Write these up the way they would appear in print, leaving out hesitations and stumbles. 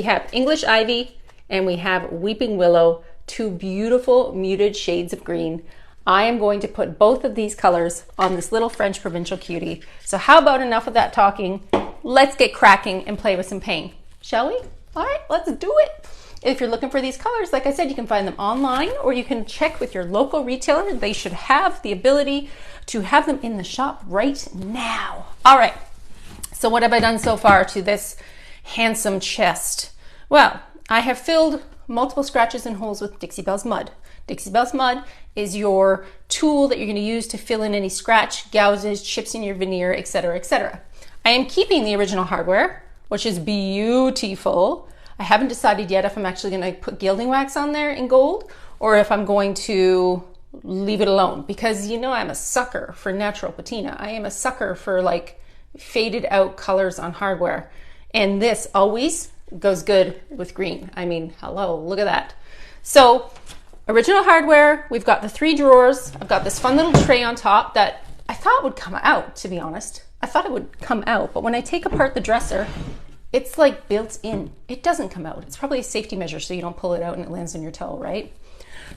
We have English Ivy and we have Weeping Willow, two beautiful muted shades of green. I am going to put both of these colors on this little French provincial cutie. So how about enough of that talking? Let's get cracking and play with some paint, shall we? All right, let's do it. If you're looking for these colors, like I said, you can find them online or you can check with your local retailer. They should have the ability to have them in the shop right now. All right, so what have I done so far to this handsome chest? Well, I have filled multiple scratches and holes with Dixie Belle's Mud. Dixie Belle's Mud is your tool that you're going to use to fill in any scratch, gouges, chips in your veneer, etc., etc. I am keeping the original hardware, which is beautiful. I haven't decided yet if I'm actually going to put Gilding Wax on there in gold or if I'm going to leave it alone, because you know I'm a sucker for natural patina. I am a sucker for like faded out colors on hardware, and this always goes good with green. I mean, hello, look at that. So original hardware, we've got the 3 drawers. I've got this fun little tray on top that I thought would come out, to be honest. I thought it would come out, but when I take apart the dresser, it's like built in. It doesn't come out. It's probably a safety measure so you don't pull it out and it lands on your toe, right?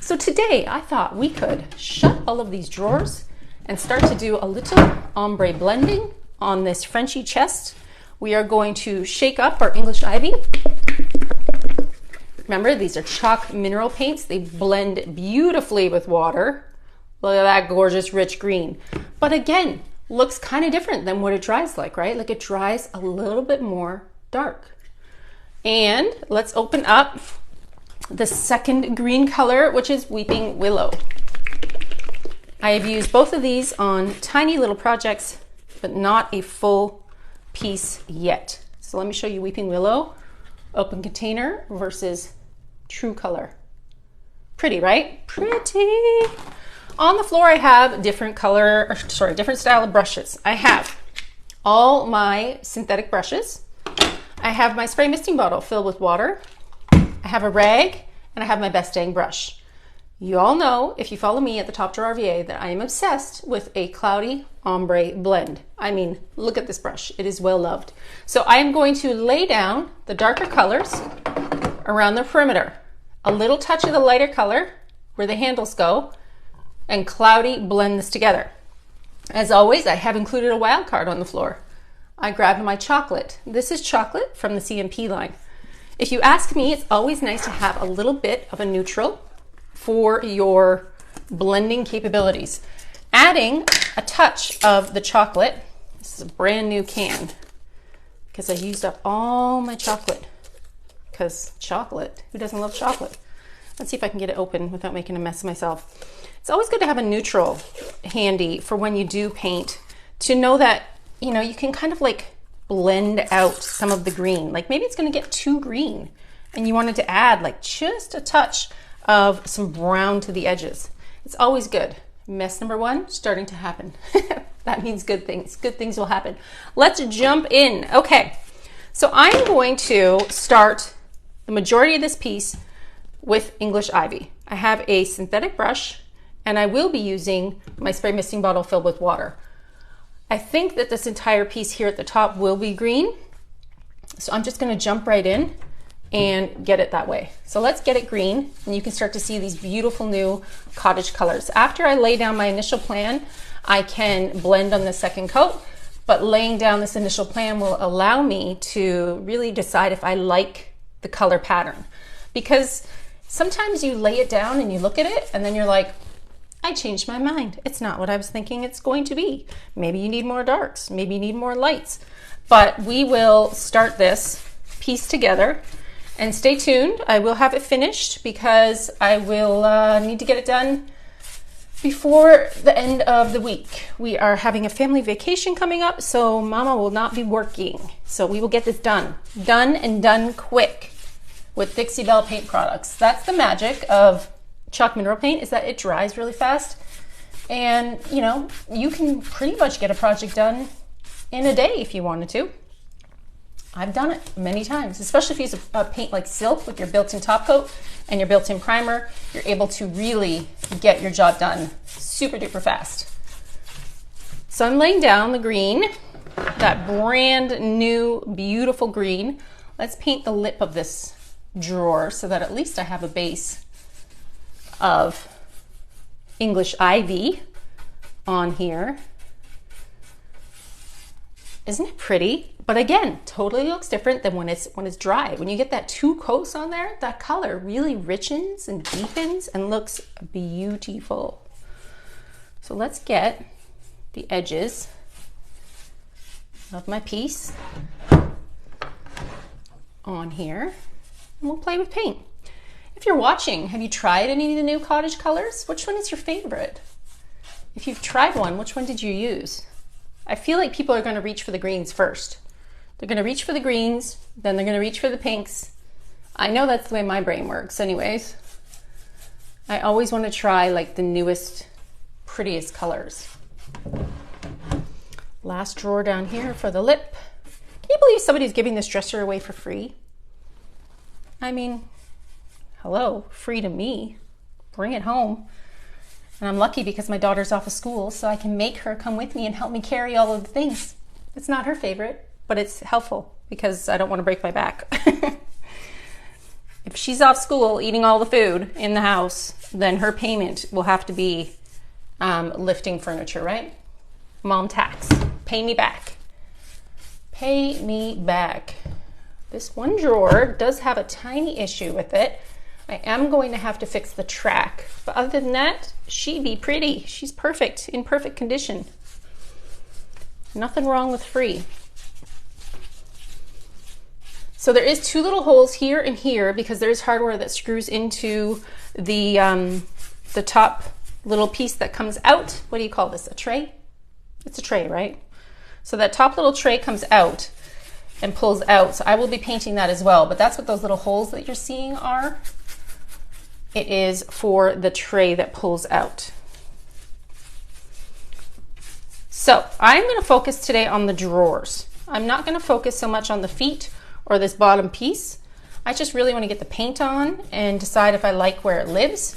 So today I thought we could shut all of these drawers and start to do a little ombre blending on this Frenchy chest. We are going to shake up our English Ivy. Remember, these are chalk mineral paints. They blend beautifully with water. Look at that gorgeous rich green. But again, looks kind of different than what it dries like, right? Like it dries a little bit more dark. And let's open up the second green color, which is Weeping Willow. I have used both of these on tiny little projects, but not a full piece yet. So let me show you Weeping Willow, open container versus true color. Pretty, right? Pretty. On the floor, I have different style of brushes. I have all my synthetic brushes. I have my spray misting bottle filled with water. I have a rag, and I have my best dang brush. You all know, if you follow me at the Top Drawer RVA, that I am obsessed with a cloudy ombre blend. I mean, look at this brush. It is well loved. So I am going to lay down the darker colors around the perimeter. A little touch of the lighter color where the handles go, and cloudy blend this together. As always, I have included a wild card on the floor. I grabbed my chocolate. This is chocolate from the CMP line. If you ask me, it's always nice to have a little bit of a neutral for your blending capabilities. Adding a touch of the chocolate. This is a brand new can because I used up all my chocolate. Because chocolate, who doesn't love chocolate? Let's see if I can get it open without making a mess of myself. It's always good to have a neutral handy for when you do paint, to know that, you know, you can kind of like blend out some of the green. Like maybe it's going to get too green and you wanted to add like just a touch of some brown to the edges. It's always good. Mess number 1 starting to happen. That means good things. Good things will happen. Let's jump in. Okay, so I'm going to start the majority of this piece with English Ivy. I have a synthetic brush and I will be using my spray misting bottle filled with water. I think that this entire piece here at the top will be green. So I'm just gonna jump right in and get it that way. So let's get it green, and you can start to see these beautiful new cottage colors. After I lay down my initial plan, I can blend on the second coat, but laying down this initial plan will allow me to really decide if I like the color pattern. Because sometimes you lay it down and you look at it and then you're like, I changed my mind. It's not what I was thinking it's going to be. Maybe you need more darks, maybe you need more lights. But we will start this piece together, and stay tuned. I will have it finished because I will need to get it done before the end of the week. We are having a family vacation coming up, so Mama will not be working. So we will get this done. Done and done quick with Dixie Belle Paint products. That's the magic of chalk mineral paint, is that it dries really fast. And you know, you can pretty much get a project done in a day if you wanted to. I've done it many times, especially if you use a paint like silk with your built-in top coat and your built-in primer. You're able to really get your job done super duper fast. So I'm laying down the green, that brand new beautiful green. let's paint the lip of this drawer so that at least I have a base of English ivy on here. Isn't it pretty? But again, totally looks different than when it's dry. When you get that 2 coats on there, that color really richens and deepens and looks beautiful. So let's get the edges of my piece on here, and we'll play with paint. If you're watching, have you tried any of the new cottage colors? Which one is your favorite? If you've tried one, which one did you use? I feel like people are going to reach for the greens first. They're going to reach for the greens, then they're going to reach for the pinks. I know that's the way my brain works anyways. I always want to try like the newest, prettiest colors. Last drawer down here for the lip. Can you believe somebody's giving this dresser away for free? I mean, hello, free to me. Bring it home. And I'm lucky because my daughter's off of school, so I can make her come with me and help me carry all of the things. It's not her favorite, but it's helpful because I don't want to break my back. If she's off school eating all the food in the house, then her payment will have to be lifting furniture, right? Mom tax. Pay me back. Pay me back. This one drawer does have a tiny issue with it. I am going to have to fix the track. But other than that, she be pretty. She's perfect, in perfect condition. Nothing wrong with free. So there is 2 little holes here and here because there's hardware that screws into the top little piece that comes out. What do you call this? A tray? It's a tray, right? So that top little tray comes out and pulls out. So I will be painting that as well, but that's what those little holes that you're seeing are. It is for the tray that pulls out. So I'm going to focus today on the drawers. I'm not going to focus so much on the feet or this bottom piece. I just really want to get the paint on and decide if I like where it lives.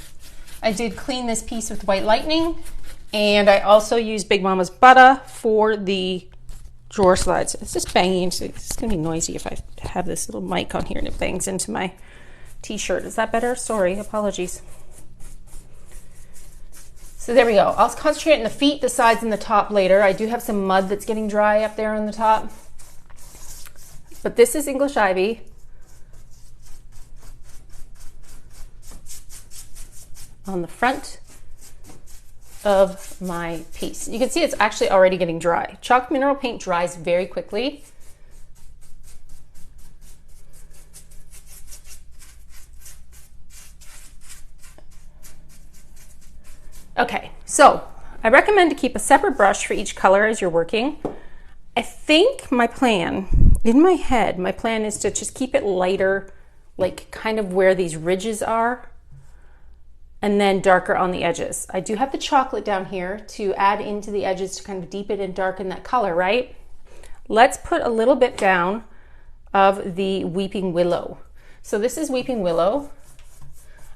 I did clean this piece with White Lightning, and I also used Big Mama's Butter for the drawer slides. It's just banging into, it's going to be noisy if I have this little mic on here and it bangs into my t-shirt. Is that better? Sorry, apologies. So there we go. I'll concentrate on the feet, the sides, and the top later. I do have some mud that's getting dry up there on the top. But this is English ivy. On the front of my piece. You can see it's actually already getting dry. Chalk mineral paint dries very quickly. Okay, so I recommend to keep a separate brush for each color as you're working. I think my plan, in my head, my plan is to just keep it lighter, like kind of where these ridges are, and then darker on the edges. I do have the chocolate down here to add into the edges to kind of deepen and darken that color, right? Let's put a little bit down of the Weeping Willow. So this is Weeping Willow.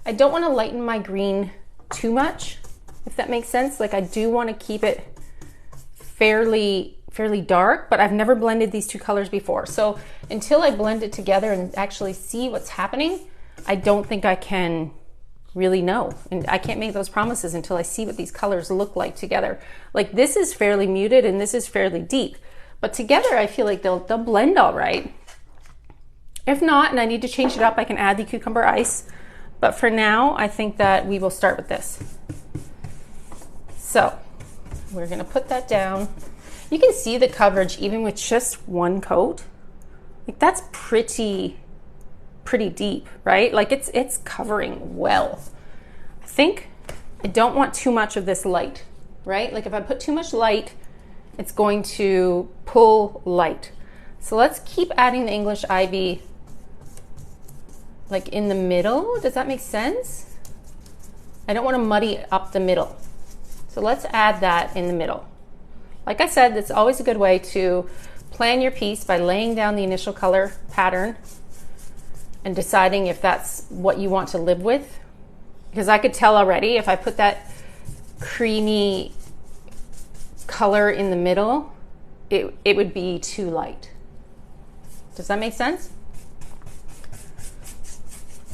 I don't want to lighten my green too much, if that makes sense. Like I do want to keep it fairly dark, but I've never blended these 2 colors before. So until I blend it together and actually see what's happening, I don't think I can really know. And I can't make those promises until I see what these colors look like together. Like this is fairly muted and this is fairly deep, but together I feel like they'll blend all right. If not, and I need to change it up, I can add the cucumber ice. But for now, I think that we will start with this. So we're gonna put that down. You can see the coverage even with just 1 coat. Like that's pretty deep, right? Like it's covering well. I think I don't want too much of this light, right? Like if I put too much light, it's going to pull light. So let's keep adding the English ivy like in the middle. Does that make sense? I don't want to muddy up the middle. So let's add that in the middle. Like I said, it's always a good way to plan your piece by laying down the initial color pattern and deciding if that's what you want to live with. Because I could tell already if I put that creamy color in the middle, it would be too light. Does that make sense?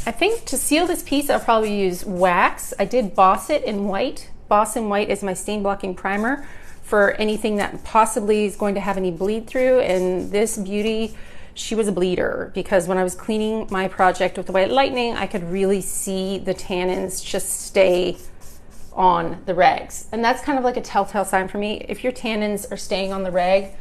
I think to seal this piece, I'll probably use wax. I did Boss It in white. Boss in white is my stain blocking primer for anything that possibly is going to have any bleed through. And this beauty, she was a bleeder, because when I was cleaning my project with the White Lightning, I could really see the tannins just stay on the rags. And that's kind of like a telltale sign for me. If your tannins are staying on the rag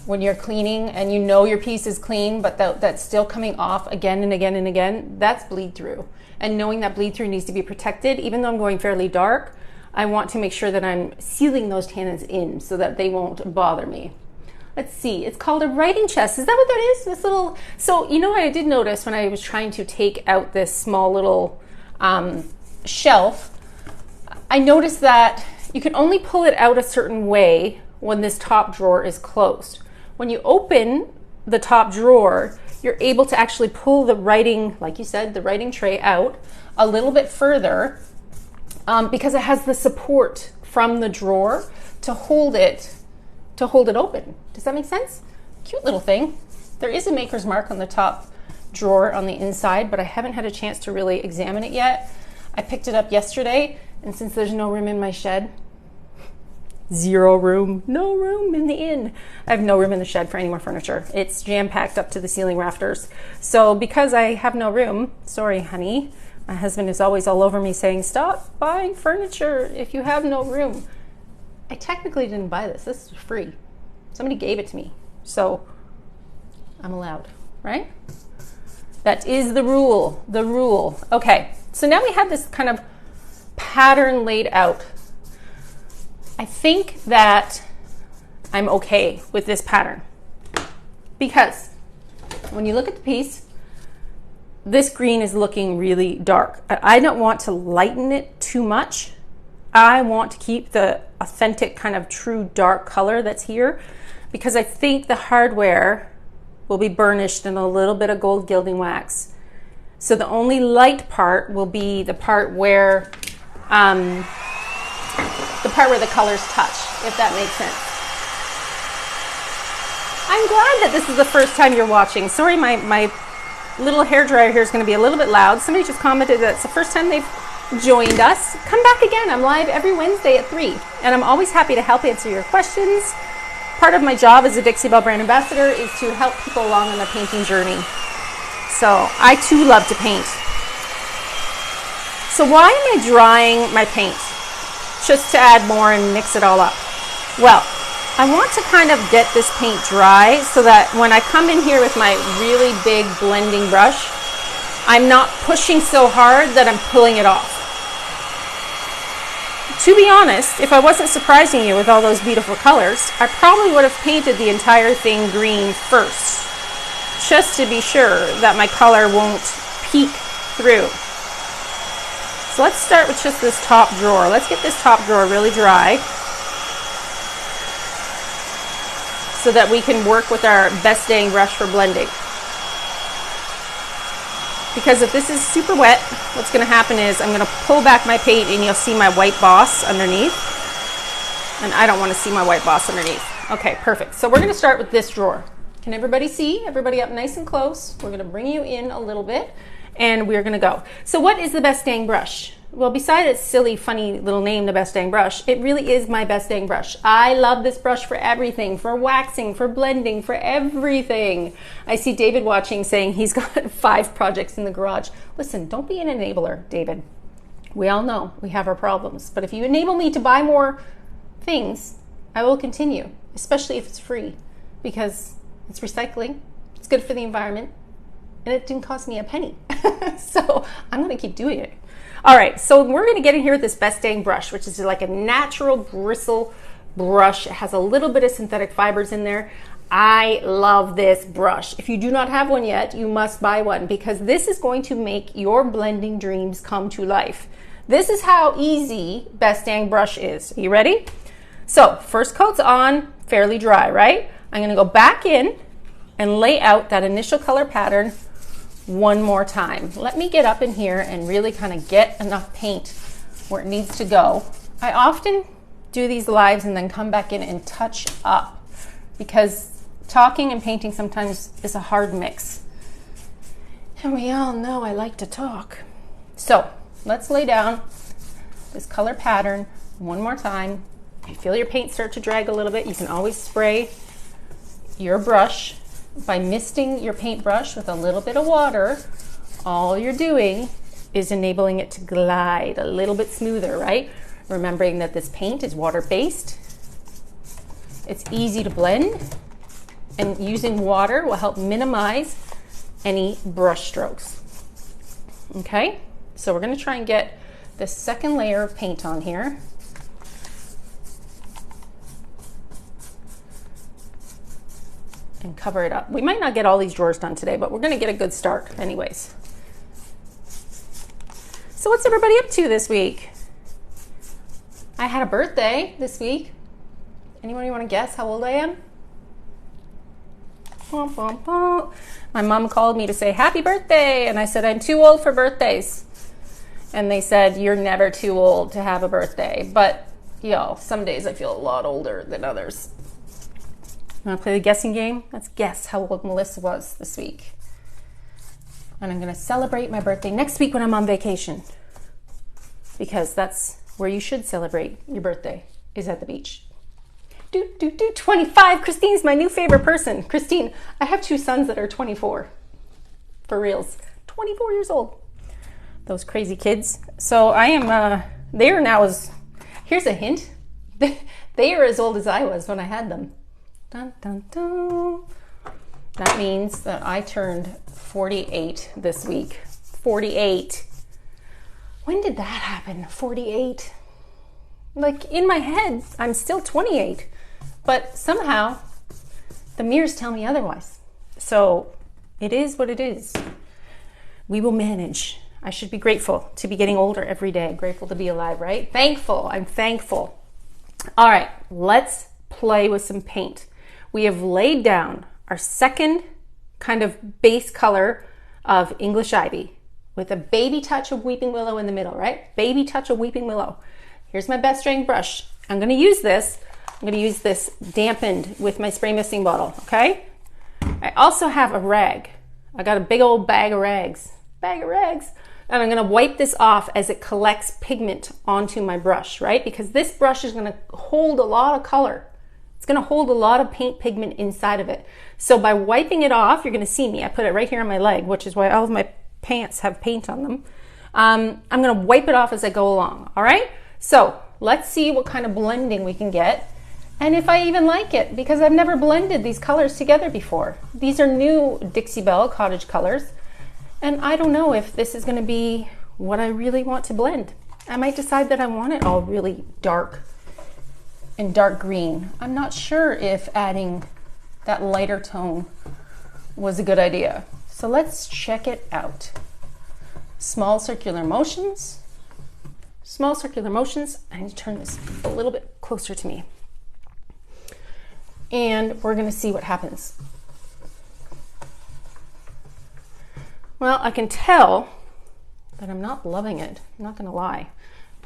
when you're cleaning and you know your piece is clean, but that's still coming off again and again and again, that's bleed through. And knowing that bleed through needs to be protected, even though I'm going fairly dark, I want to make sure that I'm sealing those tannins in so that they won't bother me. Let's see, it's called a writing chest. Is that what that is? This little, so you know what I did notice when I was trying to take out this small little shelf, I noticed that you can only pull it out a certain way when this top drawer is closed. When you open the top drawer, you're able to actually pull the writing, like you said, the writing tray out a little bit further because it has the support from the drawer to hold it open. Does that make sense? Cute little thing. There is a maker's mark on the top drawer on the inside, but I haven't had a chance to really examine it yet. I picked it up yesterday, and since there's no room in my shed, zero room, no room in the inn. I have no room in the shed for any more furniture. It's jam-packed up to the ceiling rafters. So because I have no room, sorry honey, my husband is always all over me saying, stop buying furniture if you have no room. I technically didn't buy this. This is free. Somebody gave it to me. So I'm allowed, right? That is the rule, the rule. Okay, so now we have this kind of pattern laid out. I think that I'm okay with this pattern because when you look at the piece, this green is looking really dark. I don't want to lighten it too much. I want to keep the authentic kind of true dark color that's here because I think the hardware will be burnished in a little bit of gold gilding wax. So the only light part will be the part where the colors touch, if that makes sense. I'm glad that this is the first time you're watching. Sorry, my little hairdryer here is going to be a little bit loud. Somebody just commented that it's the first time they've joined us. Come back again. I'm live every Wednesday at 3, and I'm always happy to help answer your questions. Part of my job as a Dixie Belle brand ambassador is to help people along on their painting journey. So I too love to paint. So why am I drying my paint? Just to add more and mix it all up. Well, I want to kind of get this paint dry so that when I come in here with my really big blending brush, I'm not pushing so hard that I'm pulling it off. To be honest, if I wasn't surprising you with all those beautiful colors, I probably would have painted the entire thing green first, just to be sure that my color won't peek through. So let's start with just this top drawer. Let's get this top drawer really dry so that we can work with our best dang brush for blending. Because if this is super wet, what's going to happen is I'm going to pull back my paint and you'll see my white boss underneath. And I don't want to see my white boss underneath. Okay, perfect. So we're going to start with this drawer. Can everybody see? Everybody up nice and close. We're going to bring you in a little bit. And we're going to go. So what is the best dang brush? Well, besides its silly, funny little name, the best dang brush, it really is my best dang brush. I love this brush for everything, for waxing, for blending, for everything. I see David watching saying he's got 5 projects in the garage. Listen, don't be an enabler, David. We all know we have our problems. But if you enable me to buy more things, I will continue, especially if it's free, because it's recycling, it's good for the environment, and it didn't cost me a penny. So I'm going to keep doing it. All right, so we're going to get in here with this best dang brush, which is like a natural bristle brush. It has a little bit of synthetic fibers in there. I love this brush. If you do not have one yet, you must buy one because this is going to make your blending dreams come to life. This is how easy best dang brush is. Are you ready? So first coat's on, fairly dry, right? I'm going to go back in and lay out that initial color pattern one more time. Let me get up in here and really kind of get enough paint where it needs to go. I often do these lives and then come back in and touch up because talking and painting sometimes is a hard mix. And we all know I like to talk. So let's lay down this color pattern one more time. If you feel your paint start to drag a little bit, you can always spray your brush by misting your paintbrush with a little bit of water. All you're doing is enabling it to glide a little bit smoother, right? Remembering that this paint is water-based. It's easy to blend, and using water will help minimize any brush strokes. Okay, so we're going to try and get the second layer of paint on here. And cover it up. We might not get all these drawers done today, but we're going to get a good start anyways. So what's everybody up to this week? I had a birthday this week. Anybody want to guess how old I am? My mom called me to say happy birthday, and I said I'm too old for birthdays. And they said you're never too old to have a birthday, but yo, some days I feel a lot older than others. Want to play the guessing game? Let's guess how old Melissa was this week. And I'm going to celebrate my birthday next week when I'm on vacation, because that's where you should celebrate your birthday, is at the beach. 25. Christine's my new favorite person. Christine, I have two sons that are 24. For reals. 24 years old. Those crazy kids. So I am, they are now as, here's a hint. They are as old as I was when I had them. Dun, dun, dun. That means that I turned 48 this week. 48. When did that happen? 48? Like in my head, I'm still 28. But somehow, the mirrors tell me otherwise. So it is what it is. We will manage. I should be grateful to be getting older every day. Grateful to be alive, right? Thankful. I'm thankful. All right, let's play with some paint. We have laid down our second kind of base color of English Ivy with a baby touch of Weeping Willow in the middle, right? Baby touch of Weeping Willow. Here's my best string brush. I'm going to use this. I'm going to use this dampened with my spray misting bottle, okay? I also have a rag. I got a big old bag of rags. And I'm going to wipe this off as it collects pigment onto my brush, right? Because this brush is going to hold a lot of color. It's going to hold a lot of paint pigment inside of it. So by wiping it off, you're going to see me. I put it right here on my leg, which is why all of my pants have paint on them. I'm going to wipe it off as I go along, all right? So let's see what kind of blending we can get, and if I even like it, because I've never blended these colors together before. These are new Dixie Belle cottage colors, and I don't know if this is going to be what I really want to blend. I might decide that I want it all really dark and dark green. I'm not sure if adding that lighter tone was a good idea. So let's check it out. Small circular motions. Small circular motions. I need to turn this a little bit closer to me. And we're going to see what happens. Well, I can tell that I'm not loving it. I'm not going to lie.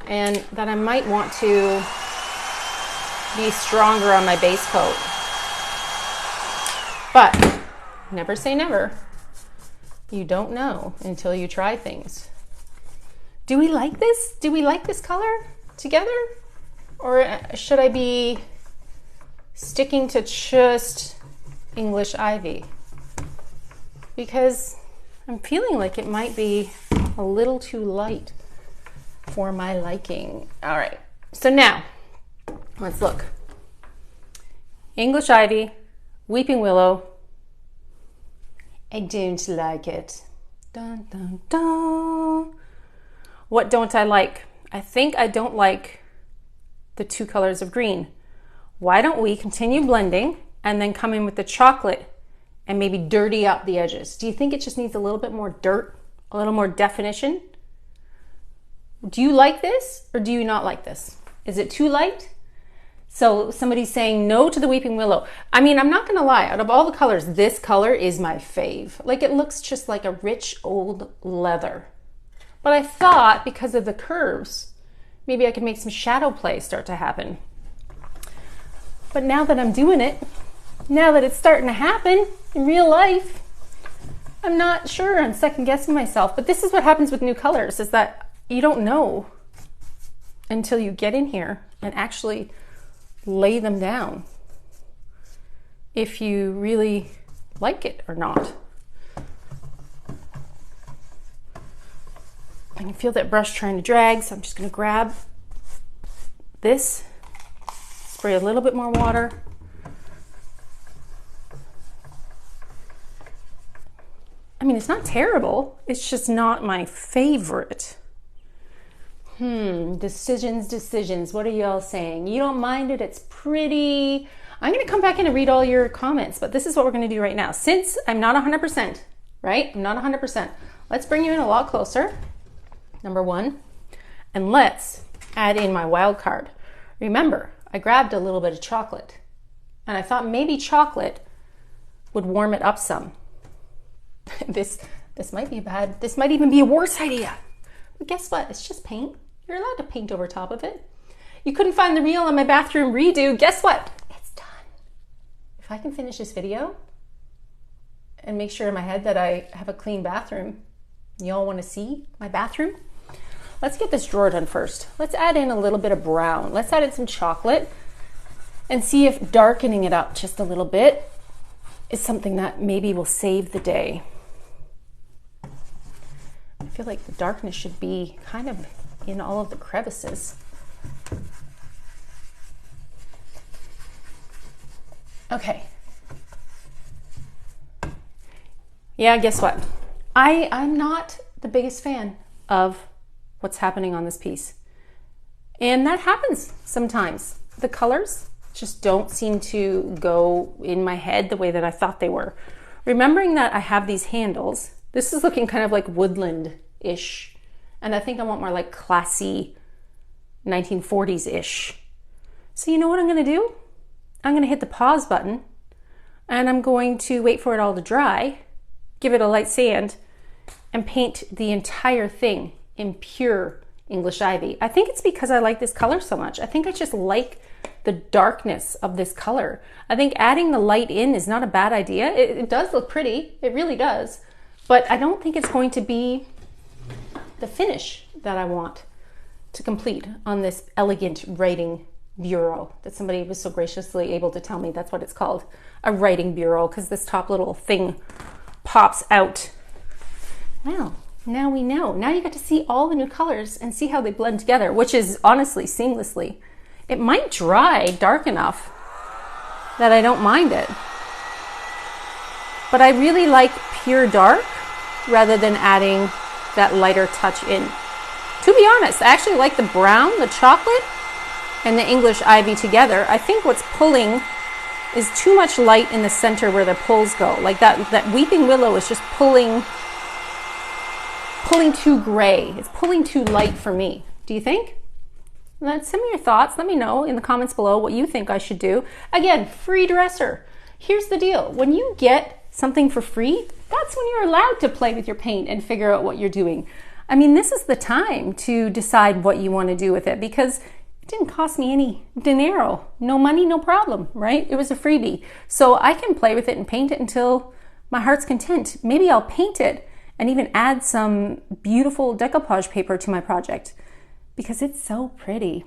And that I might want to be stronger on my base coat. But never say never. You don't know until you try things. Do we like this? Do we like this color together? Or should I be sticking to just English Ivy? Because I'm feeling like it might be a little too light for my liking. All right, so now let's look. English Ivy, Weeping Willow. I don't like it. Dun, dun, dun. What don't I like? I think I don't like the two colors of green. Why don't we continue blending and then come in with the chocolate and maybe dirty up the edges? Do you think it just needs a little bit more dirt, a little more definition? Do you like this or do you not like this? Is it too light? So somebody's saying no to the Weeping Willow. I mean, I'm not gonna lie, out of all the colors, this color is my fave. Like, it looks just like a rich old leather. But I thought because of the curves, maybe I could make some shadow play start to happen. But now that I'm doing it, now that it's starting to happen in real life, I'm not sure. I'm second guessing myself, but this is what happens with new colors, is that you don't know until you get in here and actually lay them down if you really like it or not. I can feel that brush trying to drag, so I'm just going to grab this, spray a little bit more water. I mean, it's not terrible. It's just not my favorite. Decisions. What are y'all saying? You don't mind it? It's pretty. I'm going to come back in and read all your comments, but this is what we're going to do right now. Since I'm not 100%, right? I'm not 100%. Let's bring you in a lot closer. Number one, and let's add in my wild card. Remember, I grabbed a little bit of chocolate, and I thought maybe chocolate would warm it up some. This might be bad. This might even be a worse idea. But guess what? It's just paint. You're allowed to paint over top of it. You couldn't find the reel on my bathroom redo. Guess what? It's done. If I can finish this video and make sure in my head that I have a clean bathroom, y'all want to see my bathroom? Let's get this drawer done first. Let's add in a little bit of brown. Let's add in some chocolate and see if darkening it up just a little bit is something that maybe will save the day. I feel like the darkness should be kind of in all of the crevices. Okay. Yeah, guess what? I'm not the biggest fan of what's happening on this piece. And that happens sometimes. The colors just don't seem to go in my head the way that I thought they were. Remembering that I have these handles, this is looking kind of like woodland-ish. And I think I want more like classy 1940s-ish. So you know what I'm gonna do? I'm gonna hit the pause button and I'm going to wait for it all to dry, give it a light sand, and paint the entire thing in pure English ivy. I think it's because I like this color so much. I think I just like the darkness of this color. I think adding the light in is not a bad idea. It does look pretty, it really does, but I don't think it's going to be the finish that I want to complete on this elegant writing bureau that somebody was so graciously able to tell me that's what it's called, a writing bureau, because this top little thing pops out. Wow. Now we know. Now you get to see all the new colors and see how they blend together, which is honestly seamlessly. It might dry dark enough that I don't mind it. But I really like pure dark rather than adding that lighter touch in. To be honest, I actually like the brown, the chocolate, and the English ivy together. I think what's pulling is too much light in the center where the pulls go. Like that weeping willow is just pulling too gray. It's pulling too light for me. Do you think? Send me your thoughts. Let me know in the comments below what you think I should do. Again, free dresser. Here's the deal. When you get something for free, that's when you're allowed to play with your paint and figure out what you're doing. I mean, this is the time to decide what you want to do with it, because it didn't cost me any dinero. No money, no problem, right? It was a freebie. So I can play with it and paint it until my heart's content. Maybe I'll paint it and even add some beautiful decoupage paper to my project because it's so pretty.